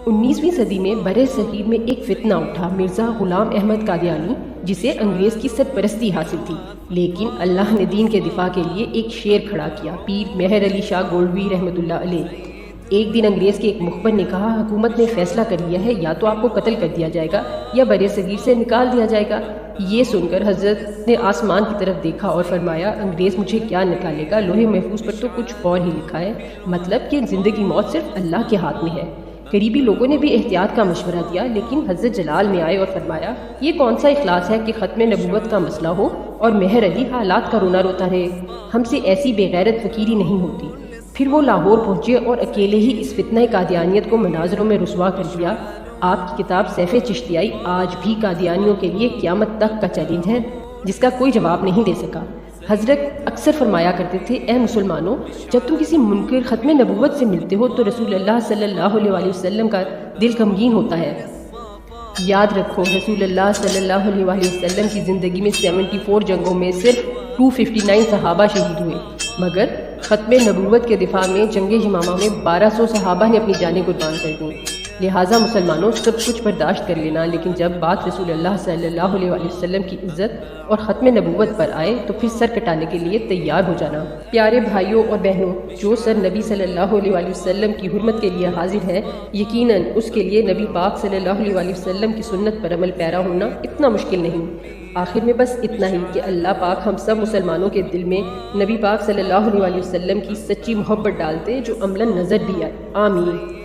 19ویں صدی میں بر صغیر میں ایک فتنہ اٹھا، مرزا غلام احمد قادیانی، جسے انگریز کی سرپرستی حاصل تھی، لیکن اللہ نے دین کے دفاع کے لیے ایک شیر کھڑا کیا، پیر مہر علی شاہ گولڈوی رحمۃ اللہ علیہ۔ ایک دن انگریز کے ایک مخبر نے کہا، حکومت نے فیصلہ کر لیا ہے، یا تو آپ کو قتل کر دیا جائے گا یا بر صغیر سے نکال دیا جائے گا۔ یہ سن کر حضرت نے آسمان کی طرف دیکھا اور فرمایا، انگریز مجھے کیا نکالے گا، لوح محفوظ پر تو کچھ اور ہی لکھا ہے، مطلب کہ زندگی موت صرف اللہ کے ہاتھ میں ہے۔ قریبی لوگوں نے بھی احتیاط کا مشورہ دیا، لیکن حضرت جلال میں آئے اور فرمایا، یہ کون سا اخلاص ہے کہ ختم نبوت کا مسئلہ ہو اور مہر علی حالات کا رونا روتا رہے، ہم سے ایسی بے غیرت فقیری نہیں ہوتی۔ پھر وہ لاہور پہنچے اور اکیلے ہی اس فتنہ قادیانیت کو مناظروں میں رسوا کر دیا۔ آپ کی کتاب سیف چشتیائی آج بھی قادیانیوں کے لیے قیامت تک کا چیلنج ہے، جس کا کوئی جواب نہیں دے سکا۔ حضرت اکثر فرمایا کرتے تھے، اے مسلمانوں، جب تم کسی منکر ختم نبوت سے ملتے ہو تو رسول اللہ صلی اللہ علیہ وآلہ وسلم کا دل غمگین ہوتا ہے۔ یاد رکھو، رسول اللہ صلی اللہ علیہ وآلہ وسلم کی زندگی میں 74 جنگوں میں صرف 259 صحابہ شہید ہوئے، مگر ختم نبوت کے دفاع میں جنگ یمامہ میں 1200 صحابہ نے اپنی جانیں قربان کر دیں۔ لہٰذا مسلمانوں، سب کچھ برداشت کر لینا، لیکن جب بات رسول اللہ صلی اللہ علیہ وآلہ وسلم کی عزت اور ختم نبوت پر آئے تو پھر سر کٹانے کے لیے تیار ہو جانا۔ پیارے بھائیوں اور بہنوں، جو سر نبی صلی اللہ علیہ وآلہ وسلم کی حرمت کے لیے حاضر ہے، یقیناً اس کے لیے نبی پاک صلی اللہ علیہ وآلہ وسلم کی سنت پر عمل پیرا ہونا اتنا مشکل نہیں۔ آخر میں بس اتنا ہی کہ اللہ پاک ہم سب مسلمانوں کے دل میں نبی پاک صلی اللہ علیہ وآلہ وسلم کی سچی محبت ڈالتے، جو عملاً نظر بھی آئے۔ آمین۔